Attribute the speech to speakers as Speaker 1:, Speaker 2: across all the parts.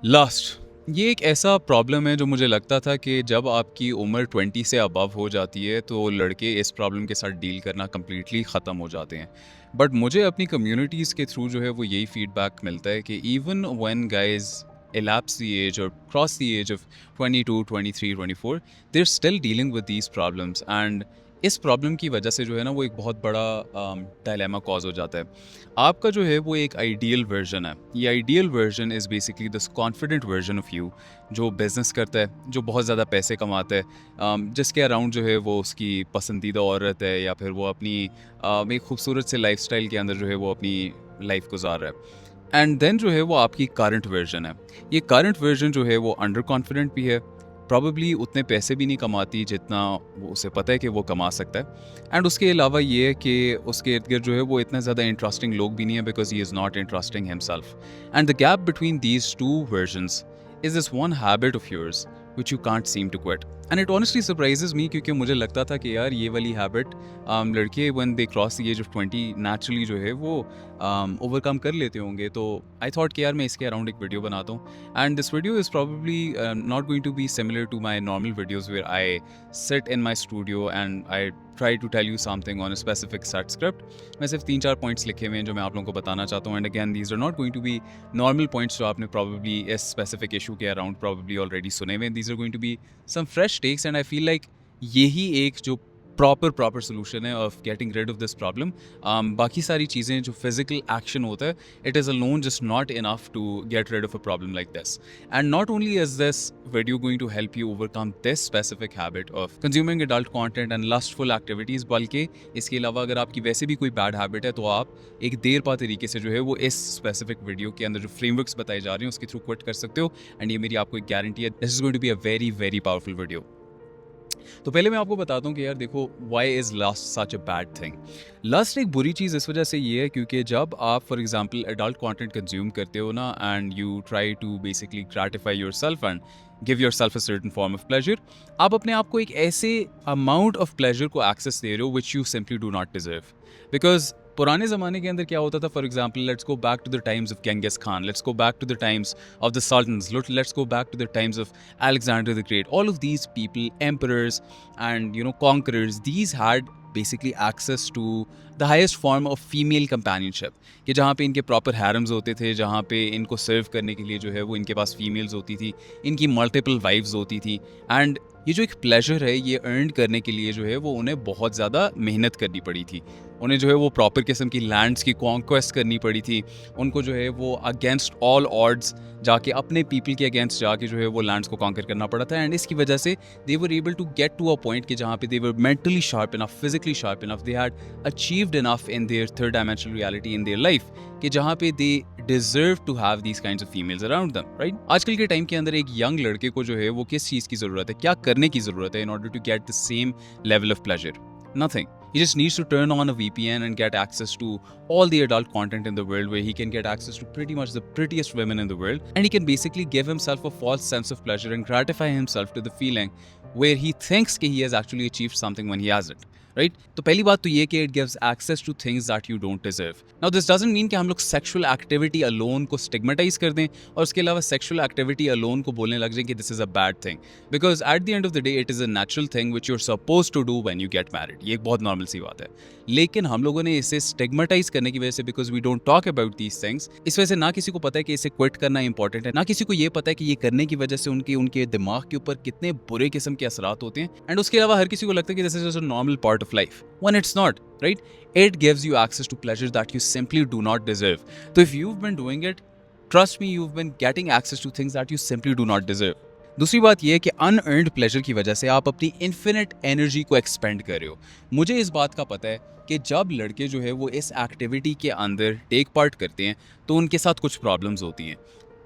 Speaker 1: Last ये एक ऐसा प्रॉब्लम है जो मुझे लगता था कि जब आपकी उम्र 20 से अबव हो जाती है तो लड़के इस प्रॉब्लम के साथ डील करना कम्प्लीटली ख़त्म हो जाते हैं। बट मुझे अपनी कम्युनिटीज़ के थ्रू जो है वो यही फीडबैक मिलता है कि even when guys elapse the age or cross the age of 22, 23, 24, they're still dealing with these problems and इस प्रॉब्लम की वजह से जो है ना वो एक बहुत बड़ा डायलेमा कॉज हो जाता है। आपका जो है वो एक आइडियल वर्जन है। ये ideal version is basically this confident version of you जो बिजनेस करता है, जो बहुत ज़्यादा पैसे कमाता है, जिसके अराउंड जो है वो उसकी पसंदीदा औरत है या फिर वो अपनी एक खूबसूरत से लाइफस्टाइल के अंदर जो है वो अपनी लाइफ गुजार रहा है। एंड देन जो है वो आपकी करंट वर्जन है। ये करंट वर्जन जो है वो अंडर कॉन्फिडेंट भी है, प्रॉबेबली उतने पैसे भी नहीं कमाती जितना वो उसे पता है कि वो कमा सकता है। एंड उसके अलावा ये है कि उसके इर्द गिर्द जो है वो इतने ज़्यादा इंटरेस्टिंग लोग भी नहीं है because he is not interesting himself. And the gap between these two versions is this one habit of yours which you can't seem to quit. And it honestly surprises me क्योंकि मुझे लगता था कि यार ये वाली हैबिट लड़के when they cross the age of 20 naturally जो है वो ओवरकम कर लेते होंगे। तो आई थॉट कि यार मैं इसके अराउंड एक वीडियो बनाता हूँ। And this video is probably not going to be similar to my normal videos where I sit in my studio and I try to tell you something on a specific set script. मैं सिर्फ 3-4 points लिखे हुए हैं जो मैं आप लोगों को बताना चाहता हूँ। And again these are not going to be normal points जो आपने प्रॉब्ली इस स्पेसिफिक इशू के अराउंड प्रॉब्ली ऑलरेडी सुने हुए हैं। These are going to be some fresh takes and I feel like यही एक जो प्रॉपर सोल्यूशन है of getting rid of this problem. बाकी सारी चीज़ें जो फिजिकल एक्शन होता है it is alone just not enough to get rid of a problem like this. And not only is this video going to help you overcome this specific habit of consuming adult content and lustful activities, बल्कि इसके अलावा अगर आपकी वैसे भी कोई bad habit है तो आप एक देर पा तरीके से जो है वो इस स्पेसिफिक वीडियो के अंदर जो फ्रेमवर्क्स बताए जा रहे हैं उसके थ्रू क्विट कर सकते हो। एंड ये मेरी आपको एक गारंटी है, this is going to be a very very powerful video. तो पहले मैं आपको बताता हूँ कि यार देखो why is lust such a bad thing. Lust एक बुरी चीज़ इस वजह से ये है क्योंकि जब आप for example adult content consume करते हो ना and you try to basically gratify yourself and give yourself a certain form of pleasure, आप अपने आप को एक ऐसे अमाउंट ऑफ प्लेजर को एक्सेस दे रहे हो which you simply do not deserve. Because पुराने ज़माने के अंदर क्या होता था, for example let's go back to the times of Genghis Khan, let's go back to the times of the sultans, let's go back to the times of Alexander the Great. All of these people, emperors and conquerors, these had basically access to the highest form of female companionship, कि जहाँ पे इनके proper हैरम्स होते थे, जहाँ पे इनको सर्व करने के लिए जो है वो इनके पास फीमेल्स होती थी, इनकी मल्टीपल वाइफ्स होती थी। एंड ये जो एक प्लेजर है ये अर्न करने के लिए जो है वो उन्हें बहुत ज़्यादा मेहनत करनी पड़ी थी। उन्हें जो है वो प्रॉपर किस्म की लैंड्स की कॉन्क्वेस्ट करनी पड़ी थी। उनको जो है वो अगेंस्ट ऑल ऑड्स जाके अपने पीपल के अगेंस्ट जाके जो है वो लैंड्स को कॉन्कर करना पड़ा था। एंड इसकी वजह से they were able to get to a point कि जहाँ पे they were mentally sharp enough, physically sharp enough, they had achieved enough in their third dimensional reality in their life कि जहाँ पे they deserve to have these kinds of females around them, right. आजकल के time के अंदर एक young लड़के को जो है वो किस चीज़ की ज़रूरत है, क्या करने की ज़रूरत है in order to get the same level of pleasure? Nothing. He just needs to turn on a VPN and get access to all the adult content in the world, where he can get access to pretty much the prettiest women in the world, and he can basically give himself a false sense of pleasure and gratify himself to the feeling where he thinks that he has actually achieved something when he has it. Right तो पहली बात तो ये कि it gives access to things that you don't deserve. Now this doesn't mean कि हम लोग sexual activity alone को स्टिग्मेटाइज कर दें और उसके अलावा सेक्सुअल एक्टिविटी अलोन को बोलने लग जाए कि this is a bad thing, because at the end of the day it is a natural thing which you are suppose to do when you get married. ये एक बहुत नॉर्मल सी बात है, लेकिन हम लोगों ने इसे स्टिग्मेटाइज करने की वजह से, because we don't talk about these things, इस वजह से ना किसी को पता है कि इसे क्विट करना इंपॉर्टेंट है, ना किसी को ये पता है कि ये करने की वजह से उनके दिमाग के ऊपर कितने बुरे किस्म के असरात होते हैं। एंड उसके अलावा हर किसी को लगता है कि this is just a normal part of life, when it's not, right? It gives you access to pleasures that you simply do not deserve. So if you've been doing it, trust me, you've been getting access to things that you simply do not deserve. दूसरी बात यह है कि unearned pleasure की वजह से आप अपनी इन्फिनिट एनर्जी को एक्सपेंड कर रहे हो। मुझे इस बात का पता है कि जब लड़के जो है वो इस एक्टिविटी के अंदर टेक पार्ट करते हैं तो उनके साथ कुछ प्रॉब्लम्स होती हैं।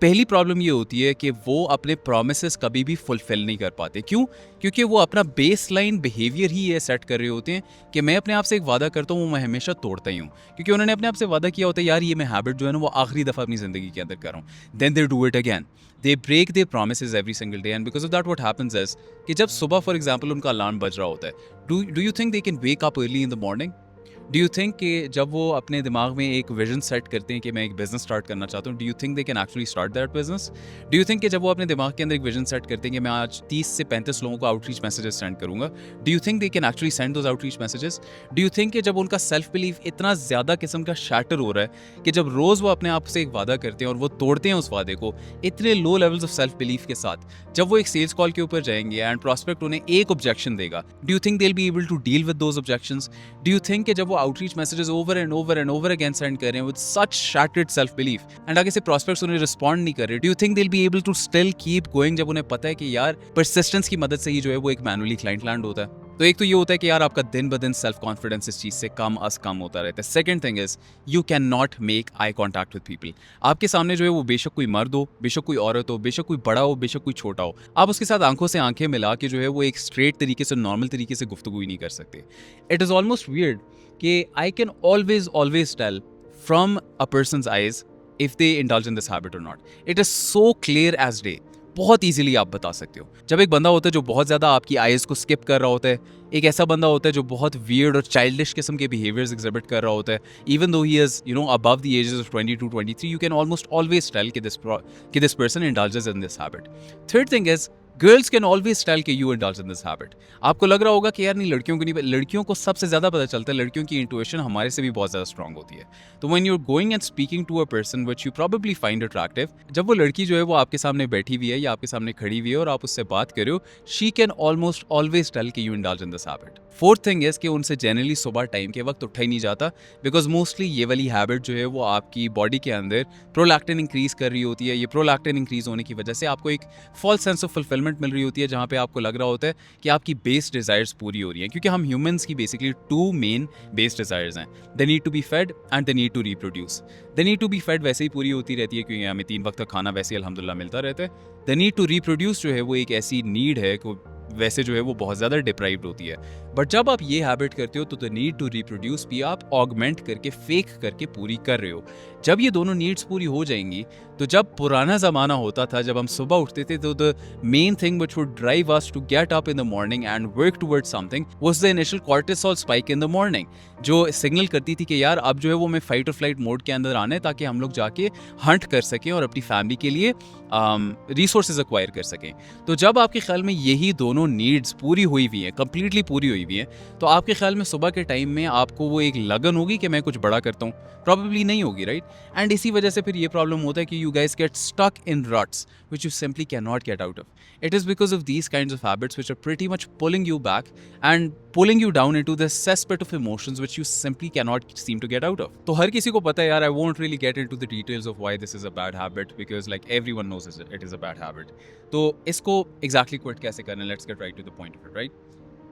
Speaker 1: पहली प्रॉब्लम ये होती है कि वो अपने प्रोमिसेस कभी भी फुलफिल नहीं कर पाते। क्यों? क्योंकि वो अपना बेस लाइन बिहेवियर ही ये सेट कर रहे होते हैं कि मैं अपने आप से एक वादा करता हूँ वो मैं हमेशा तोड़ता ही हूँ, क्योंकि उन्होंने अपने आप से वादा किया होता है यार ये मैं हैबिट जो है ना वो आखिरी दफ़ा अपनी ज़िंदगी के अंदर कर रहा हूँ। Then they do it again, they break their promises every single day, and because of that what happens is कि जब सुबह फॉर एग्जाम्पल उनका अलार्म बज रहा होता है, do you think they can wake up early in the morning? Do you think कि जब वो अपने दिमाग में एक विजन सेट करते हैं कि मैं एक बिजनेस स्टार्ट करना चाहता हूँ, do you think they can actually start that business? Do you think कि जब वो अपने दिमाग के अंदर एक विजन सेट करते हैं कि मैं आज 30 से 35 लोगों को आउटरीच मैसेजेस सेंड करूंगा, do you think they can actually send those outreach messages? Do you think कि जब उनका सेल्फ बिलीफ इतना ज़्यादा किस्म का शैटर हो रहा है कि जब रोज़ वो अपने आप से एक वादा करते हैं और वो तोड़ते हैं उस वादे को इतने low levels of self belief के साथ, जब वो एक सेल्स कॉल के ऊपर जाएंगे एंड प्रॉस्पेक्ट उन्हें एक ऑब्जेक्शन देगा, do you think they will be able to deal with those objections? Do you think कि जब वो outreach messages over and over again send कर रहे हैं with such shattered self belief and आगे से प्रॉस्पेक्ट्स उन्हें रिस्पॉन्ड नहीं कर रहे, do you think they will be able to still keep going जब उन्हें पता है कि यार परसिस्टेंस की मदद से ही जो है वो एक मैनुअली क्लाइंट लैंड होता है? तो एक तो ये होता है कि यार आपका दिन ब दिन सेल्फ कॉन्फिडेंस इस चीज़ से कम होता रहता है। Second thing is you can not make eye contact with people. आपके सामने जो है वो बेशक कोई मर्द हो, बेशक कोई औरत हो, बेशक कोई बड़ा हो, बेशक कोई छोटा हो, आप उसके साथ आंखों से आंखें मिला के जो है वो एक स्ट्रेट तरीके से, नॉर्मल तरीके से गुफ्तगू ही नहीं कर सकते। इट इज़ ऑलमोस्ट वियर्ड कि I can always tell from a person's eyes if they indulge in this habit or not. It is so clear as day. बहुत इजीली आप बता सकते हो। जब एक बंदा होता है जो बहुत ज़्यादा आपकी आइज़ को स्किप कर रहा होता है, एक ऐसा बंदा होता है जो बहुत वियर्ड और चाइल्डिश किस्म के बिहेवियर्स एग्जिबिट कर रहा होता है, even though he is above the ages of 22 23, you can almost always tell कि this person indulges in this habit. Third thing is girls can always tell कि you indulge in this habit. आपको लग रहा होगा कि यार नहीं, लड़कियों को नहीं, लड़कियों को सबसे ज़्यादा पता चलता है, लड़कियों की इंट्यूशन हमारे से भी बहुत ज़्यादा स्ट्रांग होती है। तो when you are going and speaking to a person which you probably find attractive, जब वो लड़की जो है वो आपके सामने बैठी हुई है या आपके सामने खड़ी हुई है और आप उससे बात कर रहे हो, she can almost always tell कि you indulge in this habit. Fourth thing is कि उनसे जनरली सुबह टाइम के वक्त उठा ही नहीं जाता, बिकॉज मोस्टली ये वाली हैबिट जो है वो आपकी बॉडी के अंदर प्रोलैक्टिन इंक्रीज कर रही होती है। ये प्रोलैक्टिन इंक्रीज होने की वजह से आपको एक फॉल्स सेंस ऑफ फुलफिलमेंट मिल रही होती है, जहाँ पे आपको लग रहा होता है कि आपकी बेस डिजायर्स पूरी हो रही हैं, क्योंकि हम ह्यूमंस की basically two main base desires हैं, the need to be fed and the need to reproduce. The need to be fed वैसे ही पूरी होती रहती है क्योंकि हमें 3 वक्त का खाना वैसे ही अल्हम्दुलिल्लाह मिलता रहता है। द नीड टू रिप्रोड्यूस जो है वो एक ऐसी नीड है कि वैसे जो है वो बहुत ज़्यादा डिप्राइव्ड होती है, बट जब आप ये हैबिट करते हो तो द नीड टू रिप्रोड्यूस भी आप ऑगमेंट करके, फेक करके पूरी कर रहे हो। जब ये दोनों नीड्स पूरी हो जाएंगी, तो जब पुराना ज़माना होता था, जब हम सुबह उठते थे, तो the main thing which would drive us to get up in the morning and work towards something was the initial cortisol spike in the morning, जो सिग्नल करती थी कि यार अब जो है वो मैं फाइट और फ्लाइट मोड के अंदर आना है, ताकि हम लोग जाके हंट कर सकें और अपनी फैमिली के लिए रिसोर्सेज एक्वायर कर सकें। तो जब आपके ख्याल में यही दोनों नीड्स पूरी हुई हुई हैं, कंप्लीटली पूरी हुई हुई हैं, तो आपके ख्याल में सुबह के टाइम में आपको वो एक लगन होगी कि मैं कुछ बड़ा करता हूँ? प्रॉबेबली नहीं होगी, राइट? एंड इसी वजह से फिर ये प्रॉब्लम होता है कि you guys get stuck in ruts which you simply can not get out of. It is because of these kinds of habits which are pretty much pulling you back and pulling you down into the cesspit of emotions which you simply can not seem to get out of. तो हर किसी को पता है यार, I won't really get into the details of why this is a bad habit, because like everyone knows it is a bad habit. तो इसको exactly quit कैसे करना है, let's get right to the point of it, right?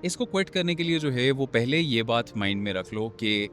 Speaker 1: इसको quit करने के लिए जो है वो पहले ये बात माइंड में रख लो कि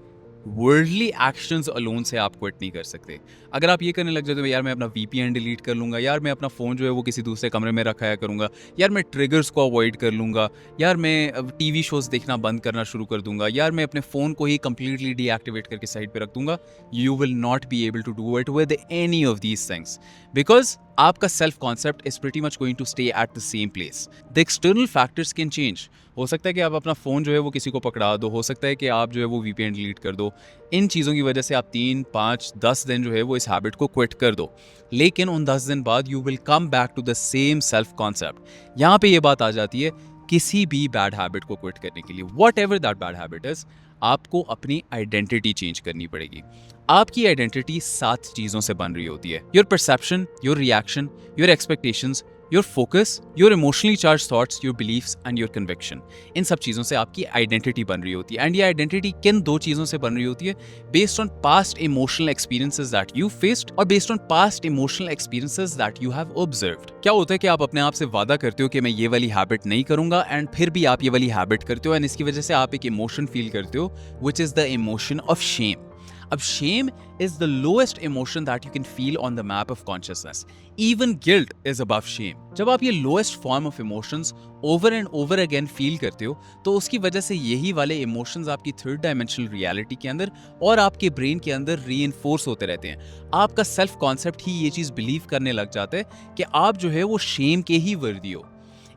Speaker 1: वर्ल्डली एक्शंस अलोन से आप क्विट नहीं कर सकते। अगर आप ये करने लग जाते हो यार मैं अपना वीपीएन डिलीट कर लूँगा, यार मैं अपना फ़ोन जो है वो किसी दूसरे कमरे में रखाया करूँगा, यार मैं ट्रिगर्स को अवॉइड कर लूँगा, यार मैं टीवी शोज़ देखना बंद करना शुरू कर दूँगा, यार मैं अपने फ़ोन को ही कंप्लीटली डीएक्टिवेट करके साइड पे रख दूँगा, you will not be able to do it with any of these things, because आपका self concept is pretty much going to stay at the same place. The external factors can change. हो सकता है कि आप अपना phone जो है वो किसी को पकड़ा दो, हो सकता है कि आप जो है वो वीपीएन डिलीट कर दो। इन चीज़ों की वजह से आप 3, 5, 10 दिन जो है वो इस हैबिट को क्विट कर दो, लेकिन उन 10 दिन बाद you will come back to the same self concept. यहाँ पे ये बात आ जाती है किसी भी बैड हैबिट को क्विट करने के लिए, what ever that bad habit is, आपको अपनी आइडेंटिटी चेंज करनी पड़ेगी। आपकी आइडेंटिटी 7 चीज़ों से बन रही होती है: your perception, your reaction, your expectations, your focus, your emotionally charge thoughts, your beliefs and your conviction. इन सब चीज़ों से आपकी आइडेंटिटी बन रही होती है। एंड ये आइडेंटिटी किन 2 चीज़ों से बन रही होती है? Based on past emotional experiences that you faced और based on past emotional experiences that you have observed. क्या होता है कि आप अपने आप से वादा करते हो कि मैं ये वाली हैबिट नहीं करूंगा, एंड फिर भी आप ये वाली हैबिट करते हो, एंड इसकी वजह से आप एक इमोशन फील करते हो which is the emotion of shame. अब shame is the lowest emotion that you can feel on the map of consciousness. Even guilt is above shame. जब आप ये lowest form of emotions over and over again feel करते हो, तो उसकी वजह से यही वाले emotions आपकी third dimensional reality के अंदर और आपके brain के अंदर reinforce होते रहते हैं। आपका self concept ही ये चीज़ believe करने लग जाता है कि आप जो है वो shame के ही वर्दी हो।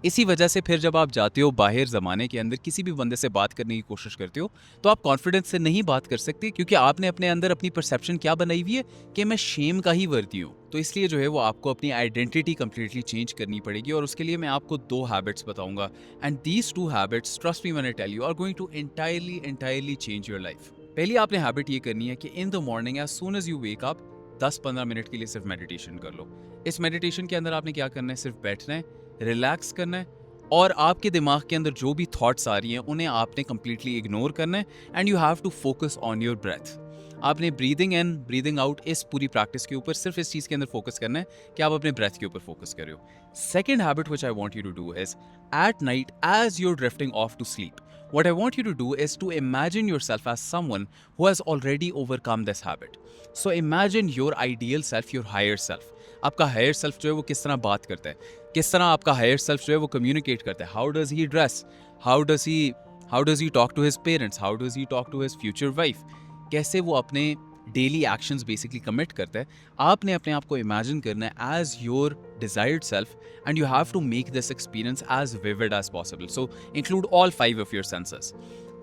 Speaker 1: इसी वजह से फिर जब आप जाते हो बाहर ज़माने के अंदर किसी भी बंदे से बात करने की कोशिश करते हो, तो आप कॉन्फिडेंस से नहीं बात कर सकते, क्योंकि आपने अपने अंदर अपनी परसेप्शन क्या बनाई हुई है कि मैं शेम का ही वर्दी हूँ। तो इसलिए जो है वो आपको अपनी आइडेंटिटी कंप्लीटली चेंज करनी पड़ेगी, और उसके लिए मैं आपको 2 हैबिट्स बताऊंगा, and these 2 habits, trust me when I tell you, are going to entirely change your life. पहली आपने हैबिट ये करनी है कि in the morning as soon as you wake up 10-15 minute के लिए सिर्फ मेडिटेशन कर लो। इस मेडिटेशन के अंदर आपने क्या करना है, सिर्फ बैठना है, रिलैक्स करना है, और आपके दिमाग के अंदर जो भी थॉट्स आ रही हैं उन्हें आपने कंप्लीटली इग्नोर करना है, and you have to focus on your breath. आपने ब्रीदिंग इन ब्रीदिंग आउट इस पूरी प्रैक्टिस के ऊपर सिर्फ इस चीज़ के अंदर फोकस करना है कि आप अपने ब्रेथ के ऊपर फोकस कर रहे हो। Second habit which I want you to do is at night as you're drifting off to sleep, what I want you to do is to imagine yourself as someone who has already overcome this habit. So imagine your ideal self, your higher self. आपका higher self जो है वो किस तरह बात करता है, किस तरह आपका हायर सेल्फ जो है वो कम्युनिकेट करता है, how does he dress, how does he talk to his parents, how does he talk to his future wife, कैसे वो अपने डेली एक्शंस बेसिकली कमिट करता है। आपने अपने आप को इमेजिन करना है as your desired self, and you have to make this experience as vivid as possible. So include all 5 of your senses.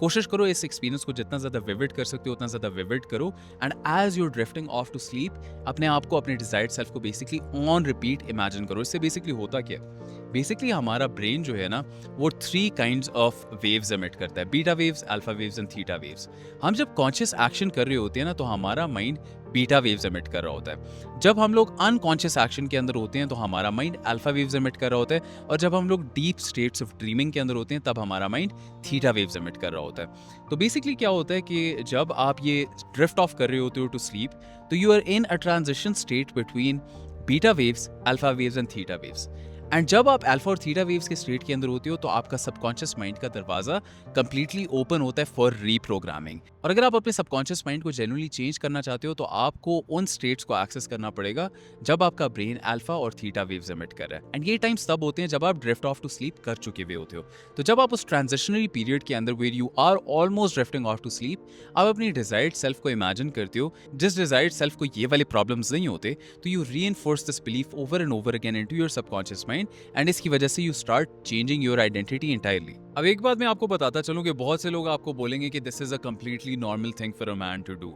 Speaker 1: कोशिश करो इस एक्सपीरियंस को जितना ज़्यादा विविड कर सकते हो उतना ज़्यादा विविड करो, and as you're drifting off to sleep अपने आप को, अपने डिजायर्ड सेल्फ को बेसिकली ऑन रिपीट इमेजिन करो। इससे बेसिकली होता क्या है, बेसिकली हमारा ब्रेन जो है ना वो 3 काइंड्स ऑफ वेव्स एमिट करता है, beta waves, alpha waves and theta waves. हम जब कॉन्शियस एक्शन कर रहे होते हैं ना तो हमारा माइंड बीटा वेव्स एमिट कर रहा होता है। जब हम लोग अनकॉन्शियस एक्शन के अंदर होते हैं तो हमारा माइंड अल्फा वेव्स एमिट कर रहा होता है, और जब हम लोग डीप स्टेट्स ऑफ ड्रीमिंग के अंदर होते हैं तब हमारा माइंड थीटा वेव्स एमिट कर रहा होता है। तो बेसिकली क्या होता है कि जब आप ये ड्रिफ्ट ऑफ कर रहे होते हो टू स्लीप, तो you are in a transition state between beta waves, alpha waves and theta waves. And जब आप अल्फा और थीटा वेव्स के स्टेट के अंदर होते हो तो आपका सबकॉन्शियस माइंड का दरवाजा कंप्लीटली ओपन होता है फॉर रीप्रोग्रामिंग। और अगर आप अपने सबकॉन्शियस माइंड को जेन्युइनली चेंज करना चाहते हो तो आपको उन स्टेट्स को एक्सेस करना पड़ेगा जब आपका ब्रेन अल्फा और थीटा वेव्स एमिट कर रहा है। एंड ये टाइम्स तब होते हैं जब आप ड्रिफ्ट ऑफ टू स्लीप कर चुके हुए होते हो। तो जब आप उस ट्रांजिशनरी पीरियड के अंदर where you are almost drifting off to sleep, आप अपनी डिजायर्ड सेल्फ को इमेजिन करते हो। जिस डिजायर्ड सेल्फ को ये वाले प्रॉब्लम्स नहीं होते, तो you reinforce this belief over and over again into your subconscious mind, and इसकी वजह से you start changing your identity entirely. अब एक बात मैं आपको बताता चलूं कि बहुत से लोग आपको बोलेंगे कि this is a completely normal thing for a man to do,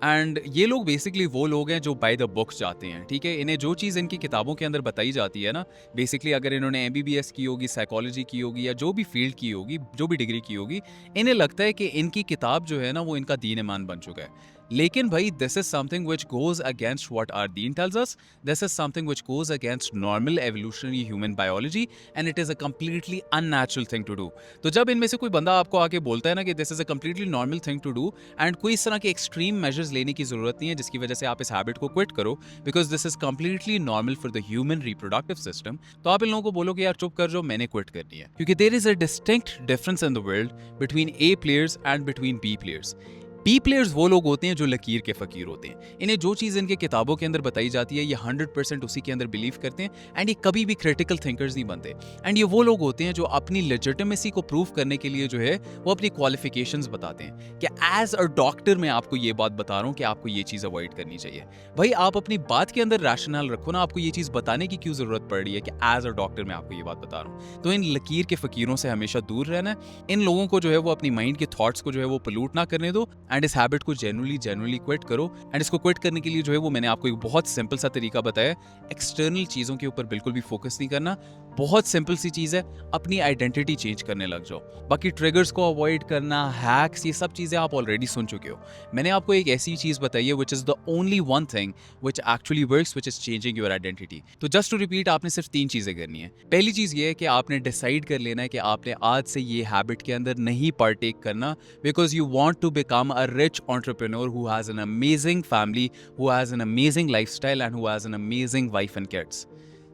Speaker 1: and ये लोग बेसिकली वो लोग हैं जो बाय द बुक्स जाते हैं। ठीक है, इन्हें जो चीज़ इनकी किताबों के अंदर बताई जाती है ना, बेसिकली अगर इन्होंने MBBS की होगी, साइकोलॉजी की होगी, या जो भी फील्ड की होगी, जो भी डिग्री की होगी, इन्हें लगता है कि इनकी किताब जो है ना वो इनका दीन ईमान बन चुका है। लेकिन भाई this is something which goes against what are dean tells us, this is something which goes against normal evolutionary human biology, and it is a completely unnatural thing to do. तो जब इनमें से कोई बंदा आपको आके बोलता है ना कि this is a completely normal thing to do, and कोई इस तरह के एक्सट्रीम मेजर्स लेने की जरूरत नहीं है जिसकी वजह से आप इस हैबिट को क्विट करो, because this is completely normal for the human reproductive system, तो आप इन लोगों को बोलो कि यार चुप कर जाओ, मैंने क्विट करनी है। क्योंकि there is a distinct difference in the world between A players and between B players. B players वो लोग होते हैं जो लकीर के फकीर होते हैं। इन्हें जो चीज़ इनके किताबों के अंदर बताई जाती है ये 100% उसी के अंदर बिलीव करते हैं, एंड ये कभी भी क्रिटिकल थिंकर्स नहीं बनते। एंड ये वो लोग होते हैं जो अपनी लेजिटिमेसी को प्रूव करने के लिए जो है वो अपनी क्वालिफिकेशंस बताते हैं कि एज अ डॉक्टर मैं आपको ये बात बता रहा हूँ कि आपको ये चीज़ अवॉइड करनी चाहिए। भाई आप अपनी बात के अंदर रैशनल रखो ना, आपको ये चीज़ बताने की क्यों जरूरत पड़ रही है कि एज अ डॉक्टर मैं आपको ये बात बता रहा हूँ। तो इन लकीर के फकीरों से हमेशा दूर रहना है। इन लोगों को जो है वो अपनी माइंड के थॉट्स को जो है वो पोल्यूट ना करने दो, एंड इस हैबिट को जेन्युइनली क्विट करो। एंड इसको क्विट करने के लिए जो है वो मैंने आपको एक बहुत सिंपल सा तरीका बताया। एक्सटर्नल चीजों के ऊपर बिल्कुल भी फोकस नहीं करना, बहुत सिंपल सी चीज है, अपनी आइडेंटिटी चेंज करने लग जाओ। बाकी ट्रिगर्स को अवॉइड करना, हैक्स, ये सब चीजें आप ऑलरेडी सुन चुके हो। मैंने आपको एक ऐसी चीज बताई है which is the only one thing which actually works, which is changing your identity. तो जस्ट टू रिपीट, आपने सिर्फ 3 चीजें करनी है। पहली चीज ये है कि आपने डिसाइड कर लेना है कि आपने आज से ये हैबिट के अंदर नहीं पार्टेक करना, because you want to become a rich entrepreneur who has an amazing family, who has an amazing lifestyle and who has an amazing wife and kids.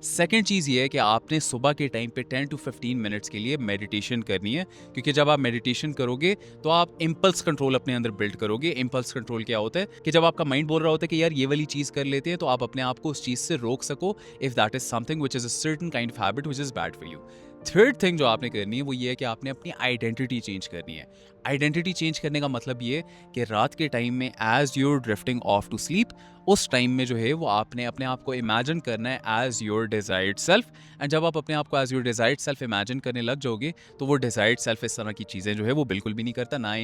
Speaker 1: Second चीज़ ये है कि आपने सुबह के टाइम पे 10 to 15 मिनट्स के लिए मेडिटेशन करनी है, क्योंकि जब आप मेडिटेशन करोगे तो आप इम्पल्स कंट्रोल अपने अंदर बिल्ड करोगे। इम्पल्स कंट्रोल क्या होता है कि जब आपका माइंड बोल रहा होता है कि यार ये वाली चीज़ कर लेते हैं, तो आप अपने आप को उस चीज़ से रोक सको if that is something which is a certain kind of habit which is bad for you. Third thing जो आपने करनी है वो ये है कि आपने अपनी आइडेंटिटी चेंज करनी है। आइडेंटिटी चेंज करने का मतलब ये कि रात के टाइम में as you're drifting off to sleep, उस टाइम में जो है वो आपने अपने आप को इमेजिन करना है as your desired self. And जब आप अपने आप को as your desired self imagine करने लग जाओगे तो वो डिजायर्ड सेल्फ इस तरह की चीज़ें जो है वो बिल्कुल भी नहीं करता, ना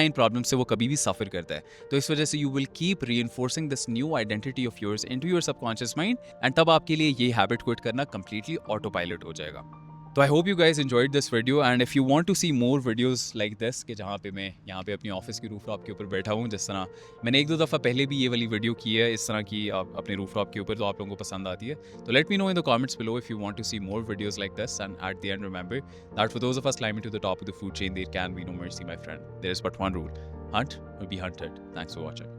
Speaker 1: इन प्रॉब्लम से वो कभी भी सफ़र करता है। तो इस वजह से you will keep reinforcing this new identity of yours into your subconscious mind, and तब आपके लिए ये हैबिट क्विट करना कंप्लीटली ऑटो पायलट हो जाएगा। तो I hope you guys enjoyed this video, and if you want to see more videos like this कि जहाँ पे मैं यहाँ पे अपनी ऑफिस की रूफ टॉप के ऊपर बैठा हूँ, जिस तरह मैंने एक दो दफ़ा पहले भी ये वाली वीडियो की है इस तरह की अपने रूफ टॉप के ऊपर, तो आप लोगों को पसंद आती है तो let me know in the comments below if you want to see more videos like this. And at the end remember that for those of us climbing to the top of the food chain there can be no mercy my friend, there is but one rule, hunt or be hunted. Thanks for watching.